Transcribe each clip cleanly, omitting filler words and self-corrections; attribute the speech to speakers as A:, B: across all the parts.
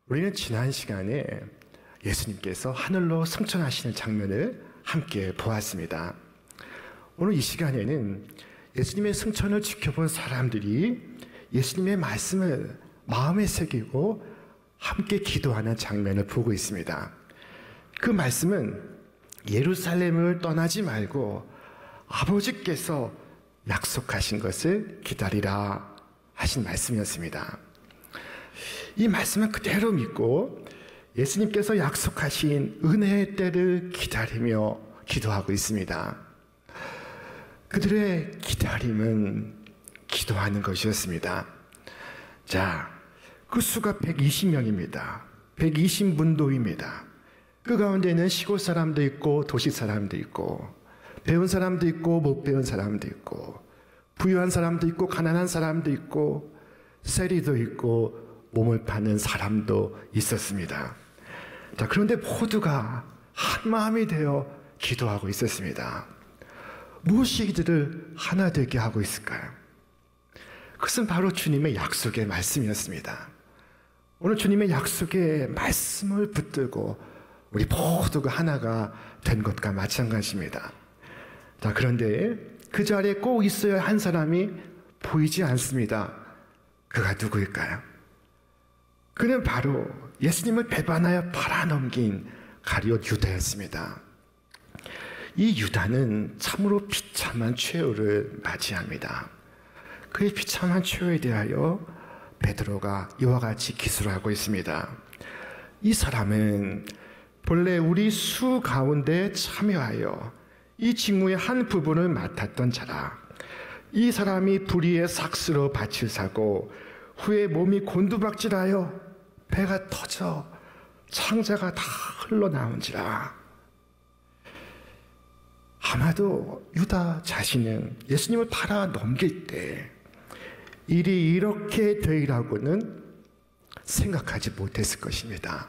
A: 우리는 지난 시간에 예수님께서 하늘로 승천하시는 장면을 함께 보았습니다. 오늘 이 시간에는 예수님의 승천을 지켜본 사람들이 예수님의 말씀을 마음에 새기고 함께 기도하는 장면을 보고 있습니다. 그 말씀은 예루살렘을 떠나지 말고 아버지께서 약속하신 것을 기다리라 하신 말씀이었습니다. 이 말씀을 그대로 믿고 예수님께서 약속하신 은혜의 때를 기다리며 기도하고 있습니다. 그들의 기다림은 기도하는 것이었습니다. 자, 그 수가 120명입니다. 120문도입니다. 그 가운데는 시골 사람도 있고 도시 사람도 있고 배운 사람도 있고 못 배운 사람도 있고 부유한 사람도 있고 가난한 사람도 있고 세리도 있고 몸을 파는 사람도 있었습니다. 자, 그런데 모두가 한 마음이 되어 기도하고 있었습니다. 무엇이 이들을 하나 되게 하고 있을까요? 그것은 바로 주님의 약속의 말씀이었습니다. 오늘 주님의 약속의 말씀을 붙들고 우리 모두가 하나가 된 것과 마찬가지입니다. 자, 그런데 그 자리에 꼭 있어야 한 사람이 보이지 않습니다. 그가 누구일까요? 그는 바로 예수님을 배반하여 팔아넘긴 가룟 유다였습니다. 이 유다는 참으로 비참한 최후를 맞이합니다. 그의 비참한 최후에 대하여 베드로가 이와 같이 기술하고 있습니다. 이 사람은 본래 우리 수 가운데 참여하여 이 직무의 한 부분을 맡았던 자라. 이 사람이 불의의 삭스로 밭을 사고 후에 몸이 곤두박질하여 배가 터져 창자가 다 흘러나온지라. 아마도 유다 자신은 예수님을 팔아 넘길 때 일이 이렇게 되리라고는 생각하지 못했을 것입니다.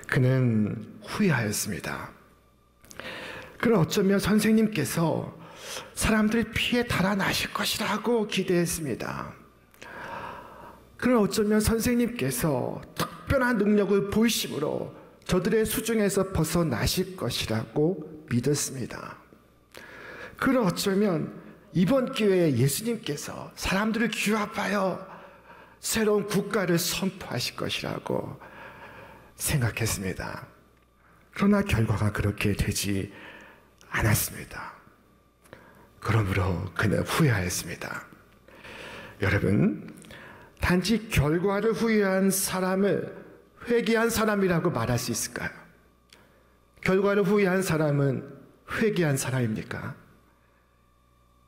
A: 그는 후회하였습니다. 그는 어쩌면 선생님께서 사람들의 피에 달아나실 것이라고 기대했습니다. 그는 어쩌면 선생님께서 특별한 능력을 보이심으로 저들의 수중에서 벗어나실 것이라고 믿었습니다. 그는 어쩌면 이번 기회에 예수님께서 사람들을 규합하여 새로운 국가를 선포하실 것이라고 생각했습니다. 그러나 결과가 그렇게 되지 않았습니다. 그러므로 그는 후회하였습니다. 여러분, 단지 결과를 후회한 사람을 회개한 사람이라고 말할 수 있을까요? 결과를 후회한 사람은 회개한 사람입니까?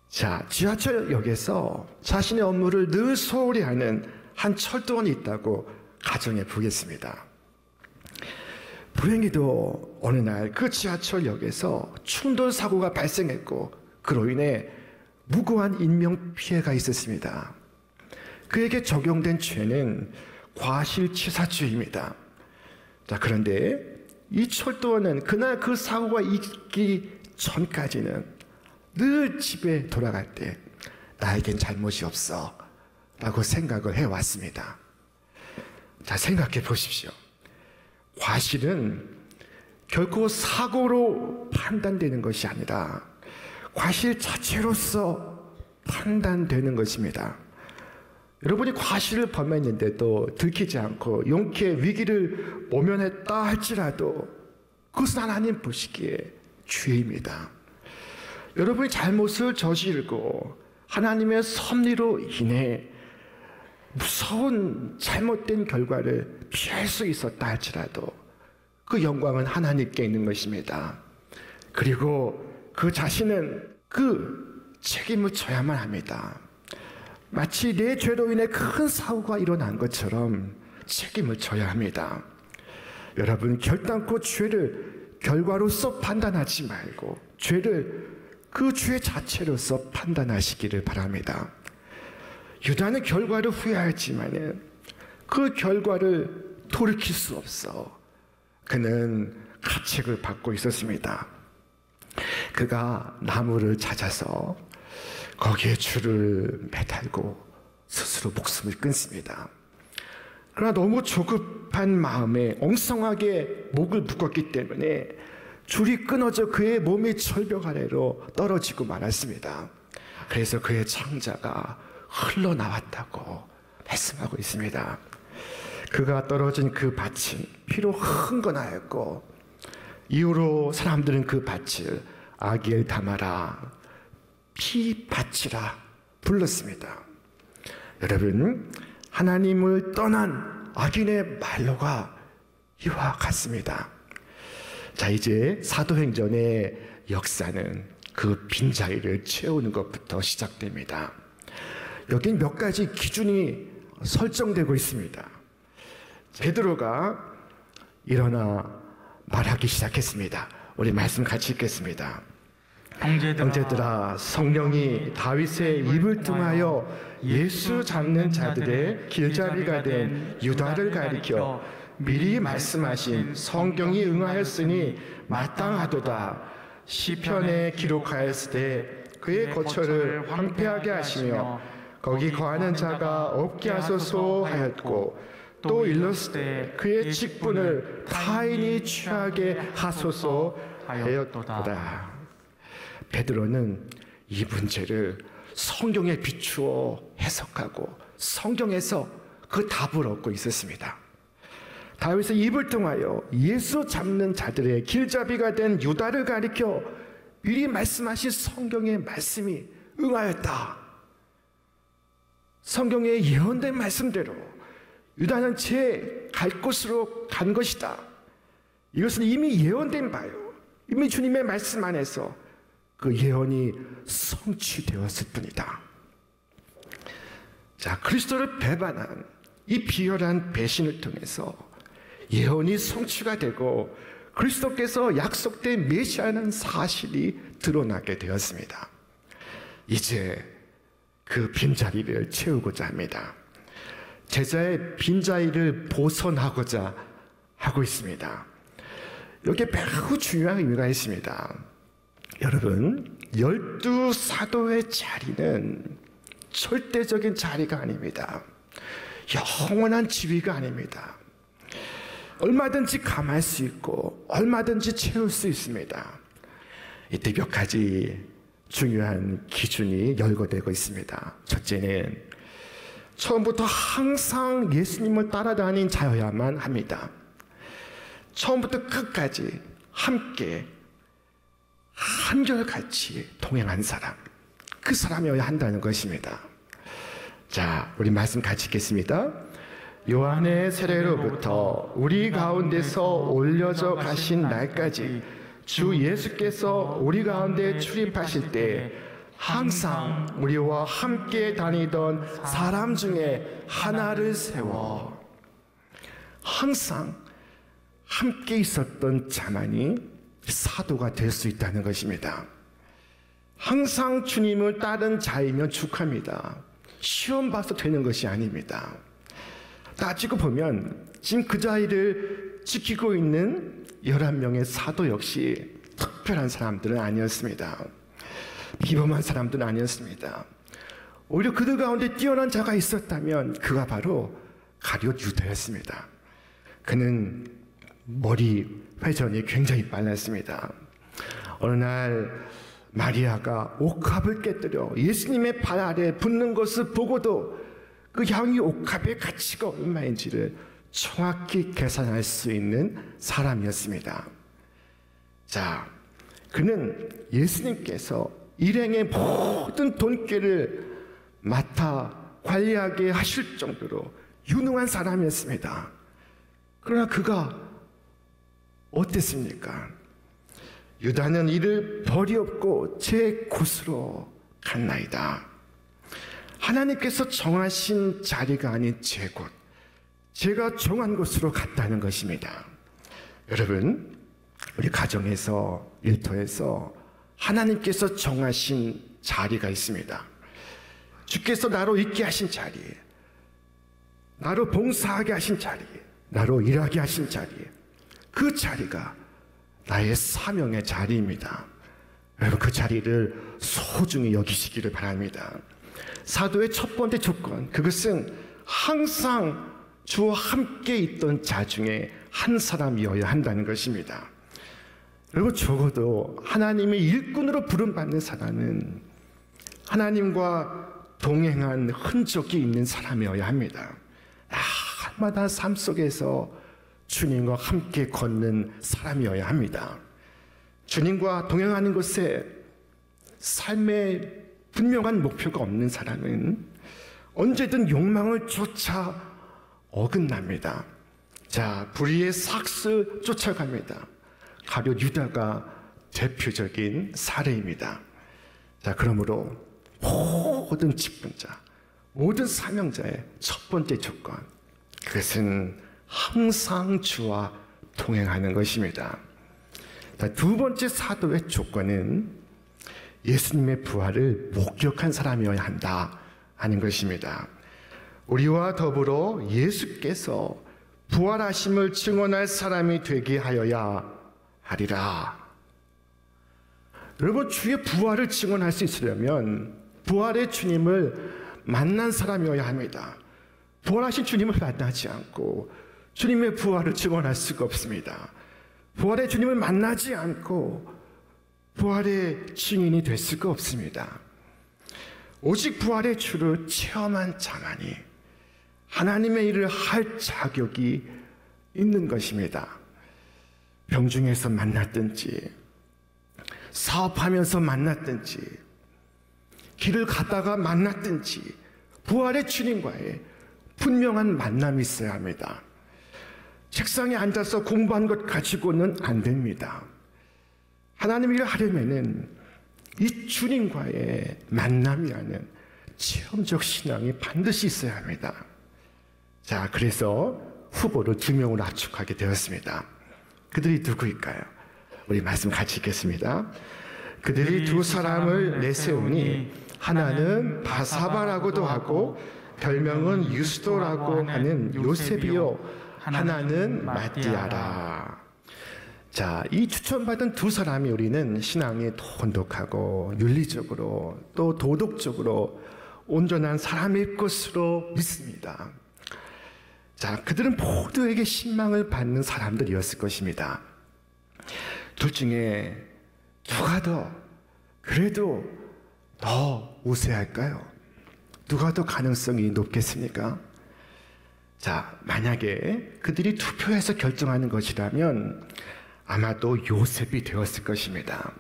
A: 자, 지하철역에서 자신의 업무를 늘 소홀히 하는 한 철도원이 있다고 가정해 보겠습니다. 불행히도 어느 날 그 지하철역에서 충돌 사고가 발생했고 그로 인해 무고한 인명피해가 있었습니다. 그에게 적용된 죄는 과실치사죄입니다. 자, 그런데 이 철도원은 그날 그 사고가 있기 전까지는 늘 집에 돌아갈 때 나에겐 잘못이 없어 라고 생각을 해왔습니다. 자, 생각해 보십시오. 과실은 결코 사고로 판단되는 것이 아니라 과실 자체로서 판단되는 것입니다. 여러분이 과실을 범했는데도 들키지 않고 용케 위기를 모면했다 할지라도 그것은 하나님 보시기에 죄입니다. 여러분이 잘못을 저지르고 하나님의 섭리로 인해 무서운 잘못된 결과를 피할 수 있었다 할지라도 그 영광은 하나님께 있는 것입니다. 그리고 그 자신은 그 책임을 져야만 합니다. 마치 내 죄로 인해 큰 사고가 일어난 것처럼 책임을 져야 합니다. 여러분, 결단코 죄를 결과로서 판단하지 말고 죄를 그 죄 자체로서 판단하시기를 바랍니다. 유다는 결과를 후회하였지만 그 결과를 돌이킬 수 없어 그는 가책을 받고 있었습니다. 그가 나무를 찾아서 거기에 줄을 매달고 스스로 목숨을 끊습니다. 그러나 너무 조급한 마음에 엉성하게 목을 묶었기 때문에 줄이 끊어져 그의 몸이 절벽 아래로 떨어지고 말았습니다. 그래서 그의 창자가 흘러나왔다고 말씀하고 있습니다. 그가 떨어진 그 밭은 피로 흥건하였고 이후로 사람들은 그 밭을 아기엘 다마라 피밭이라 불렀습니다. 여러분, 하나님을 떠난 악인의 말로가 이와 같습니다. 자, 이제 사도행전의 역사는 그 빈자리를 채우는 것부터 시작됩니다. 여긴 몇 가지 기준이 설정되고 있습니다. 베드로가 일어나 말하기 시작했습니다. 우리 말씀 같이 읽겠습니다. 형제들아, 성령이 다윗의 입을 통하여 예수 잡는 자들의 길잡이가 된 유다를 가리켜 미리 말씀하신 성경이 응하였으니 마땅하도다. 시편에 기록하였을 때 그의 거처를 황폐하게 하시며 거기 거하는 자가 없게 하소서 하였고 또 일렀을 때 그의 직분을 타인이 취하게 하소서 하였도다. 베드로는 이 문제를 성경에 비추어 해석하고 성경에서 그 답을 얻고 있었습니다. 다윗의 입을 통하여 예수 잡는 자들의 길잡이가 된 유다를 가리켜 미리 말씀하신 성경의 말씀이 응하였다. 성경에 예언된 말씀대로 유다는 제 갈 곳으로 간 것이다. 이것은 이미 예언된 바요. 이미 주님의 말씀 안에서 그 예언이 성취되었을 뿐이다. 자, 그리스도를 배반한 이 비열한 배신을 통해서 예언이 성취가 되고 그리스도께서 약속된 메시아라는 사실이 드러나게 되었습니다. 이제 그 빈자리를 채우고자 합니다. 제자의 빈자리를 보선하고자 하고 있습니다. 여기에 매우 중요한 의미가 있습니다. 여러분, 12사도의 자리는 절대적인 자리가 아닙니다. 영원한 지위가 아닙니다. 얼마든지 감할 수 있고 얼마든지 채울 수 있습니다. 이때 몇 가지 중요한 기준이 열거되고 있습니다. 첫째는 처음부터 항상 예수님을 따라다닌 자여야만 합니다. 처음부터 끝까지 함께 한결같이 동행한 사람, 그 사람이어야 한다는 것입니다. 자, 우리 말씀 같이 읽겠습니다. 요한의 세례로부터 우리 가운데서 올려져 가신 날까지 주 예수께서 우리 가운데 출입하실 때 항상 우리와 함께 다니던 사람 중에 하나를 세워 항상 함께 있었던 자만이 사도가 될 수 있다는 것입니다. 항상 주님을 따른 자이면 축하합니다. 시험 봐서 되는 것이 아닙니다. 따지고 보면 지금 그 자리를 지키고 있는 11명의 사도 역시 특별한 사람들은 아니었습니다. 비범한 사람들은 아니었습니다. 오히려 그들 가운데 뛰어난 자가 있었다면 그가 바로 가룟 유다였습니다. 그는 머리 회전이 굉장히 빨랐습니다. 어느 날 마리아가 옥합을 깨뜨려 예수님의 발 아래 붙는 것을 보고도 그 향이 옥합의 가치가 얼마인지를 정확히 계산할 수 있는 사람이었습니다. 자, 그는 예수님께서 일행의 모든 돈꾀를 맡아 관리하게 하실 정도로 유능한 사람이었습니다. 그러나 그가 어땠습니까? 유다는 이를 버리옵고 제 곳으로 갔나이다. 하나님께서 정하신 자리가 아닌 제 곳, 제가 정한 곳으로 갔다는 것입니다. 여러분, 우리 가정에서, 일터에서 하나님께서 정하신 자리가 있습니다. 주께서 나로 있게 하신 자리, 나로 봉사하게 하신 자리, 나로 일하게 하신 자리, 그 자리가 나의 사명의 자리입니다. 여러분, 그 자리를 소중히 여기시기를 바랍니다. 사도의 첫 번째 조건, 그것은 항상 주와 함께 있던 자 중에 한 사람이어야 한다는 것입니다. 그리고 적어도 하나님의 일꾼으로 부름받는 사람은 하나님과 동행한 흔적이 있는 사람이어야 합니다. 날마다 삶 속에서 주님과 함께 걷는 사람이어야 합니다. 주님과 동행하는 것에 삶의 분명한 목표가 없는 사람은 언제든 욕망을 쫓아 어긋납니다. 자, 불의의 삭스 쫓아갑니다. 가룟 유다가 대표적인 사례입니다. 자, 그러므로 모든 직분자, 모든 사명자의 첫 번째 조건, 그것은 항상 주와 동행하는 것입니다. 자, 두 번째 사도의 조건은 예수님의 부활을 목격한 사람이어야 한다 하는 것입니다. 우리와 더불어 예수께서 부활하심을 증언할 사람이 되게 하여야 하리라. 여러분, 주의 부활을 증언할 수 있으려면 부활의 주님을 만난 사람이어야 합니다. 부활하신 주님을 만나지 않고 주님의 부활을 증언할 수가 없습니다. 부활의 주님을 만나지 않고 부활의 증인이 될 수가 없습니다. 오직 부활의 주를 체험한 자만이 하나님의 일을 할 자격이 있는 것입니다. 병중에서 만났든지 사업하면서 만났든지 길을 가다가 만났든지 부활의 주님과의 분명한 만남이 있어야 합니다. 책상에 앉아서 공부한 것 가지고는 안 됩니다. 하나님 일을 하려면은 이 주님과의 만남이라는 체험적 신앙이 반드시 있어야 합니다. 자, 그래서 후보를 2명으로 압축하게 되었습니다. 그들이 누구일까요? 우리 말씀 같이 읽겠습니다. 그들이 두 사람을 내세우니 하나는 바사바라고도 하고 별명은 유스도라고 하는 요셉이요, 하나는 마띠아라. 자, 이 추천받은 두 사람이 우리는 신앙이 돈독하고 윤리적으로 또 도덕적으로 온전한 사람일 것으로 믿습니다. 자, 그들은 모두에게 신망을 받는 사람들이었을 것입니다. 둘 중에 누가 더 그래도 더 우세할까요? 누가 더 가능성이 높겠습니까? 자, 만약에 그들이 투표해서 결정하는 것이라면 아마도 요셉이 되었을 것입니다.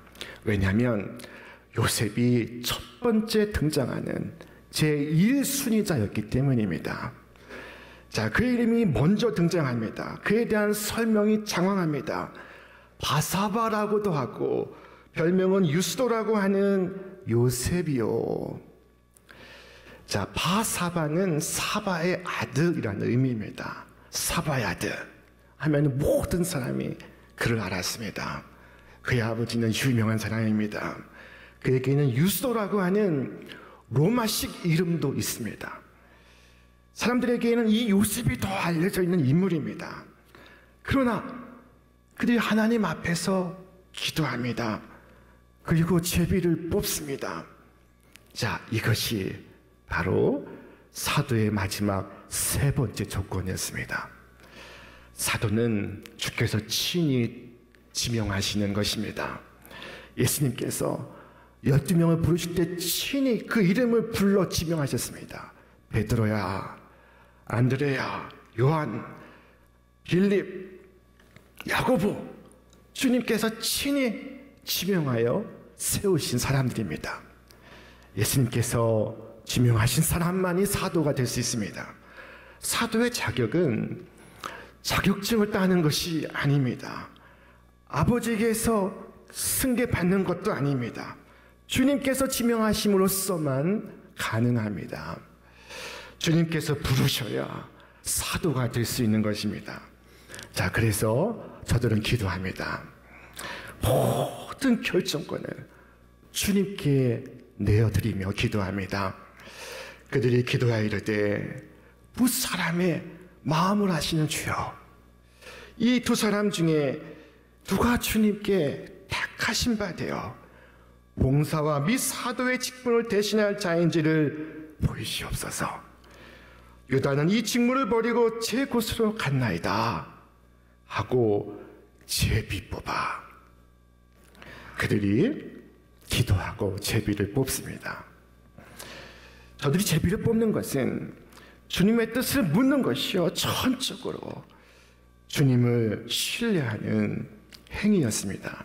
A: 왜냐하면 요셉이 첫 번째 등장하는 제1순위자였기 때문입니다. 자, 그의 이름이 먼저 등장합니다. 그에 대한 설명이 장황합니다. 바사바라고도 하고 별명은 유스도라고 하는 요셉이요. 자, 바사바는 사바의 아들이라는 의미입니다. 사바의 아들 하면 모든 사람이 그를 알았습니다. 그의 아버지는 유명한 사람입니다. 그에게는 유스도라고 하는 로마식 이름도 있습니다. 사람들에게는 이 요셉이 더 알려져 있는 인물입니다. 그러나 그들이 하나님 앞에서 기도합니다. 그리고 제비를 뽑습니다. 자, 이것이 바로 사도의 마지막 세 번째 조건이었습니다. 사도는 주께서 친히 지명하시는 것입니다. 예수님께서 12명을 부르실 때 친히 그 이름을 불러 지명하셨습니다. 베드로야, 안드레야, 요한, 빌립, 야고보, 주님께서 친히 지명하여 세우신 사람들입니다. 예수님께서 지명하신 사람만이 사도가 될 수 있습니다. 사도의 자격은 자격증을 따는 것이 아닙니다. 아버지에게서 승계받는 것도 아닙니다. 주님께서 지명하심으로써만 가능합니다. 주님께서 부르셔야 사도가 될 수 있는 것입니다. 자, 그래서 저들은 기도합니다. 모든 결정권을 주님께 내어드리며 기도합니다. 그들이 기도하여 이르되 무사람의 마음을 아시는 주여, 이 두 사람 중에 누가 주님께 택하신 바 되어 봉사와 및 사도의 직분을 대신할 자인지를 보이시옵소서. 유다는 이 직무를 버리고 제 곳으로 갔나이다 하고 제비 뽑아. 그들이 기도하고 제비를 뽑습니다. 저들이 제비를 뽑는 것은 주님의 뜻을 묻는 것이요, 전적으로 주님을 신뢰하는 행위였습니다.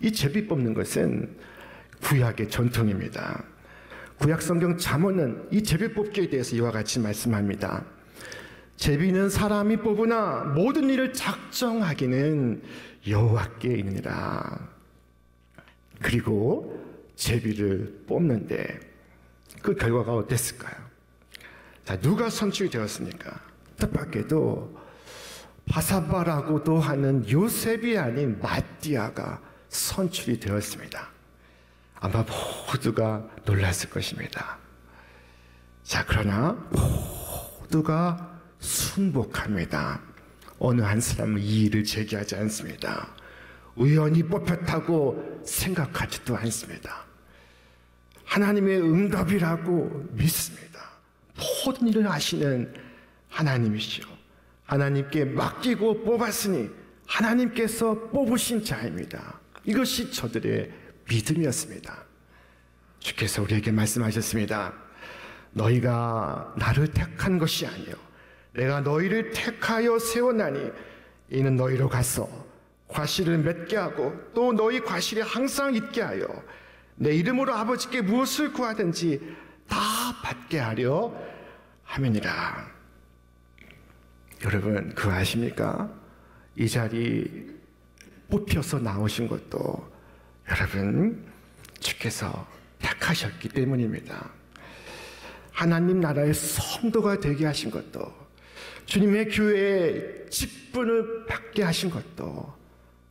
A: 이 제비 뽑는 것은 구약의 전통입니다. 구약 성경 잠언은 이 제비 뽑기에 대해서 이와 같이 말씀합니다. 제비는 사람이 뽑으나 모든 일을 작정하기는 여호와께 있느니라. 그리고 제비를 뽑는데 그 결과가 어땠을까요? 자, 누가 선출이 되었습니까? 뜻밖에도 바사바라고도 하는 요셉이 아닌 마띠아가 선출이 되었습니다. 아마 모두가 놀랐을 것입니다. 자, 그러나 모두가 순복합니다. 어느 한 사람은 이의를 제기하지 않습니다. 우연히 뽑혔다고 생각하지도 않습니다. 하나님의 응답이라고 믿습니다. 모든 일을 하시는 하나님이시오. 하나님께 맡기고 뽑았으니 하나님께서 뽑으신 자입니다. 이것이 저들의 믿음이었습니다. 주께서 우리에게 말씀하셨습니다. 너희가 나를 택한 것이 아니요 내가 너희를 택하여 세워나니 이는 너희로 가서 과실을 맺게 하고 또 너희 과실이 항상 있게 하여 내 이름으로 아버지께 무엇을 구하든지 다 받게 하려 함이니라. 여러분, 그거 아십니까? 이 자리 뽑혀서 나오신 것도 여러분 주께서 택하셨기 때문입니다. 하나님 나라의 성도가 되게 하신 것도, 주님의 교회에 직분을 받게 하신 것도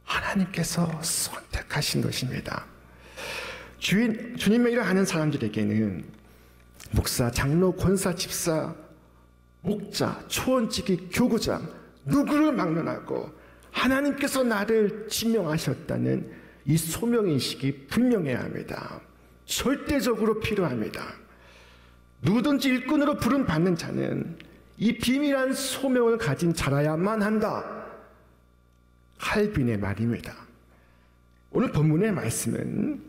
A: 하나님께서 선택하신 것입니다. 주님의 일을 하는 사람들에게는 목사, 장로, 권사, 집사, 목자, 초원지기, 교구장 누구를 막론하고 하나님께서 나를 지명하셨다는 이 소명인식이 분명해야 합니다. 절대적으로 필요합니다. 누구든지 일꾼으로 부름받는 자는 이 비밀한 소명을 가진 자라야만 한다. 칼빈의 말입니다. 오늘 본문의 말씀은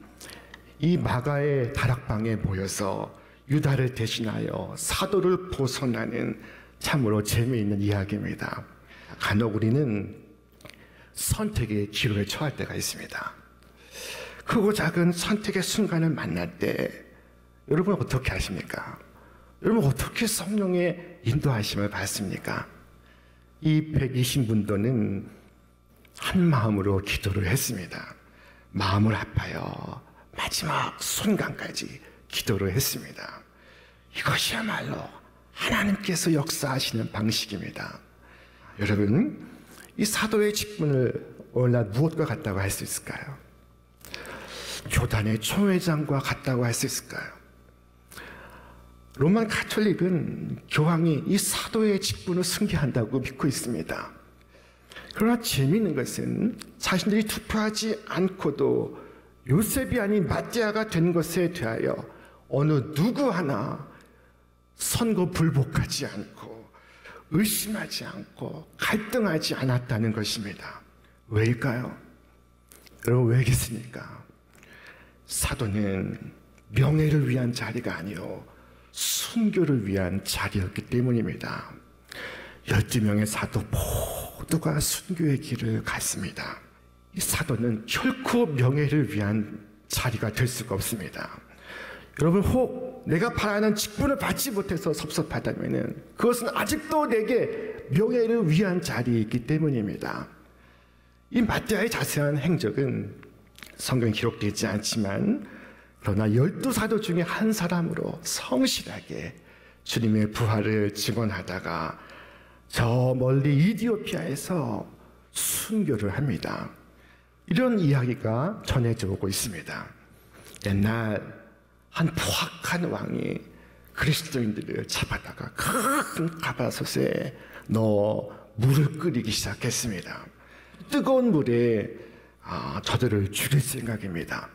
A: 이 마가의 다락방에 모여서 유다를 대신하여 사도를 벗어나는 참으로 재미있는 이야기입니다. 간혹 우리는 선택의 기로에 처할 때가 있습니다. 크고 작은 선택의 순간을 만날 때 여러분 어떻게 하십니까? 여러분 어떻게 성령의 인도하심을 받습니까? 이 120문도는 한 마음으로 기도를 했습니다. 마음을 합하여 마지막 순간까지 기도를 했습니다. 이것이야말로 하나님께서 역사하시는 방식입니다. 여러분, 이 사도의 직분을 오늘날 무엇과 같다고 할 수 있을까요? 교단의 총회장과 같다고 할 수 있을까요? 로만 가톨릭은 교황이 이 사도의 직분을 승계한다고 믿고 있습니다. 그러나 재미있는 것은 자신들이 투표하지 않고도 요셉이 아닌 마띠아가 된 것에 대하여 어느 누구 하나 선거 불복하지 않고 의심하지 않고 갈등하지 않았다는 것입니다. 왜일까요? 여러분, 왜겠습니까? 사도는 명예를 위한 자리가 아니요 순교를 위한 자리였기 때문입니다. 12명의 사도 모두가 순교의 길을 갔습니다. 이 사도는 결코 명예를 위한 자리가 될 수가 없습니다. 여러분, 혹 내가 바라는 직분을 받지 못해서 섭섭하다면 그것은 아직도 내게 명예를 위한 자리이기 때문입니다. 이 마띠아의 자세한 행적은 성경에 기록되지 않지만 그러나 12사도 중에 한 사람으로 성실하게 주님의 부활을 증언하다가 저 멀리 이디오피아에서 순교를 합니다. 이런 이야기가 전해져 오고 있습니다. 옛날 한 포악한 왕이 그리스도인들을 잡아다가 큰 가바솥에 넣어 물을 끓이기 시작했습니다. 뜨거운 물에 저들을 죽일 생각입니다.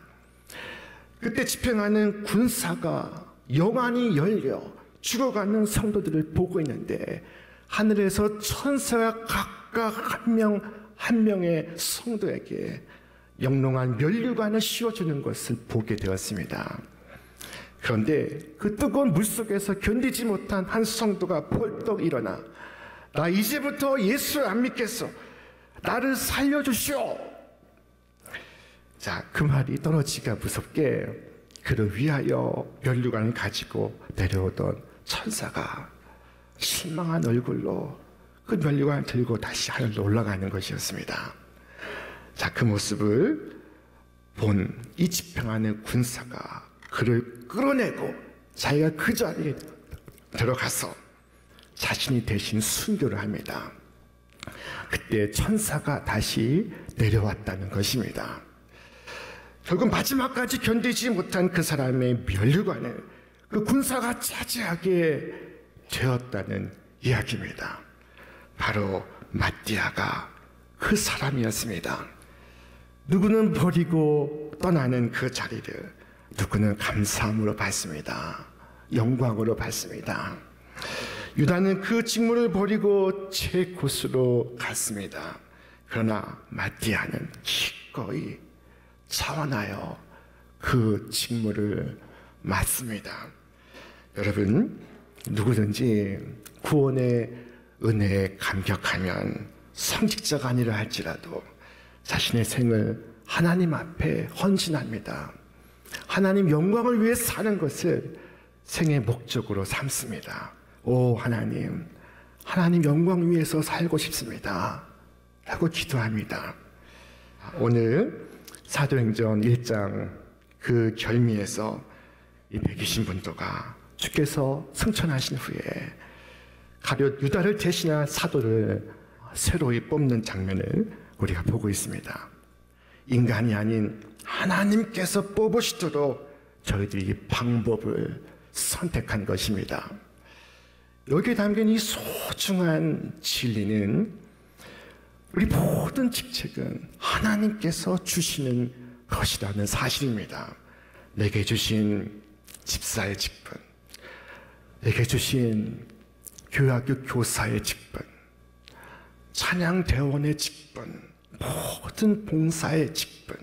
A: 그때 집행하는 군사가 영안이 열려 죽어가는 성도들을 보고 있는데 하늘에서 천사가 각각 한 명 한 명의 성도에게 영롱한 면류관을 씌워주는 것을 보게 되었습니다. 그런데 그 뜨거운 물속에서 견디지 못한 한 성도가 벌떡 일어나 나 이제부터 예수를 안 믿겠어. 나를 살려주시오. 자, 그 말이 떨어지기가 무섭게 그를 위하여 면류관을 가지고 내려오던 천사가 실망한 얼굴로 그 면류관을 들고 다시 하늘로 올라가는 것이었습니다. 자, 그 모습을 본 이 집행하는 군사가 그를 끌어내고 자기가 그 자리에 들어가서 자신이 대신 순교를 합니다. 그때 천사가 다시 내려왔다는 것입니다. 결국 마지막까지 견디지 못한 그 사람의 면류관을 그 군사가 차지하게 되었다는 이야기입니다. 바로 마띠아가 그 사람이었습니다. 누구는 버리고 떠나는 그 자리를 누구는 감사함으로 받습니다. 영광으로 받습니다. 유다는 그 직무를 버리고 제 곳으로 갔습니다. 그러나 마띠아는 기꺼이 자원하여 그 직무를 맡습니다. 여러분, 누구든지 구원의 은혜에 감격하면 성직자가 아니라 할지라도 자신의 생을 하나님 앞에 헌신합니다. 하나님 영광을 위해 사는 것을 생의 목적으로 삼습니다. 오 하나님, 하나님 영광 위해서 살고 싶습니다 라고 기도합니다. 오늘 사도행전 1장 그 결미에서 이 120분도가 주께서 승천하신 후에 가룟 유다를 대신한 사도를 새로이 뽑는 장면을 우리가 보고 있습니다. 인간이 아닌 하나님께서 뽑으시도록 저희들이 이 방법을 선택한 것입니다. 여기에 담긴 이 소중한 진리는 우리 모든 직책은 하나님께서 주시는 것이라는 사실입니다. 내게 주신 집사의 직분, 내게 주신 교학교 교사의 직분, 찬양대원의 직분, 모든 봉사의 직분,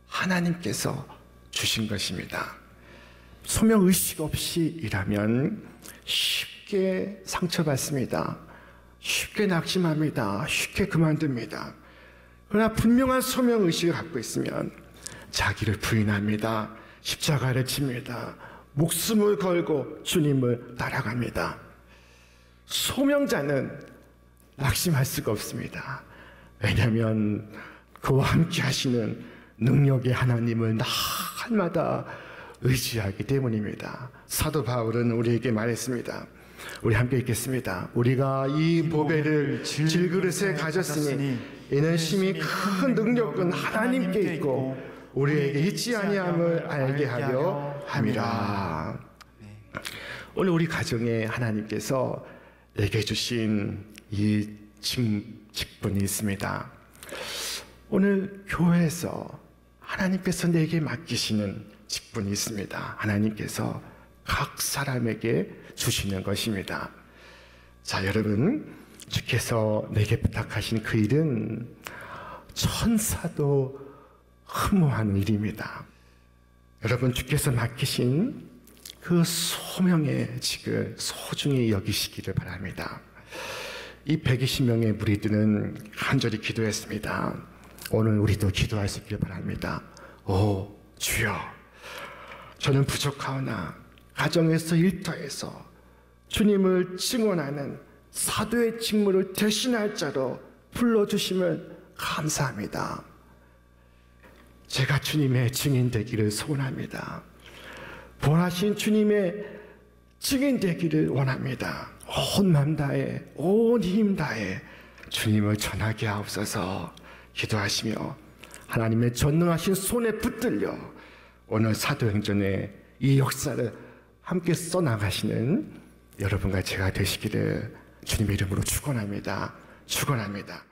A: 하나님께서 주신 것입니다. 소명의식 없이 일하면 쉽게 상처받습니다. 쉽게 낙심합니다. 쉽게 그만둡니다. 그러나 분명한 소명의식을 갖고 있으면 자기를 부인합니다. 십자가를 칩니다. 목숨을 걸고 주님을 따라갑니다. 소명자는 낙심할 수가 없습니다. 왜냐하면 그와 함께 하시는 능력의 하나님을 날마다 의지하기 때문입니다. 사도 바울은 우리에게 말했습니다. 우리 함께 읽겠습니다. 우리가 이 보배를 질그릇에 가졌으니 이는 심히 큰 능력은 하나님께 있고 우리에게 있지 아니함을 알게 하려 함이라. 오늘 우리 가정에 하나님께서 내게 주신 이 직분이 있습니다. 오늘 교회에서 하나님께서 내게 맡기시는 직분이 있습니다. 하나님께서 각 사람에게 주시는 것입니다. 자, 여러분, 주께서 내게 부탁하신 그 일은 천사도 흠모하는 일입니다. 여러분, 주께서 맡기신 그 소명의 직을 소중히 여기시기를 바랍니다. 이 120명의 무리들은 간절히 기도했습니다. 오늘 우리도 기도할 수 있기를 바랍니다. 오 주여, 저는 부족하오나 가정에서 일터에서 주님을 증언하는 사도의 직무를 대신할 자로 불러주시면 감사합니다. 제가 주님의 증인 되기를 소원합니다. 본하신 주님의 증인 되기를 원합니다. 온 맘 다해 온 힘 다해 주님을 전하게 하옵소서. 기도하시며 하나님의 전능하신 손에 붙들려 오늘 사도행전의 이 역사를 함께 써나가시는 여러분과 제가 되시기를 주님의 이름으로 축원합니다. 축원합니다.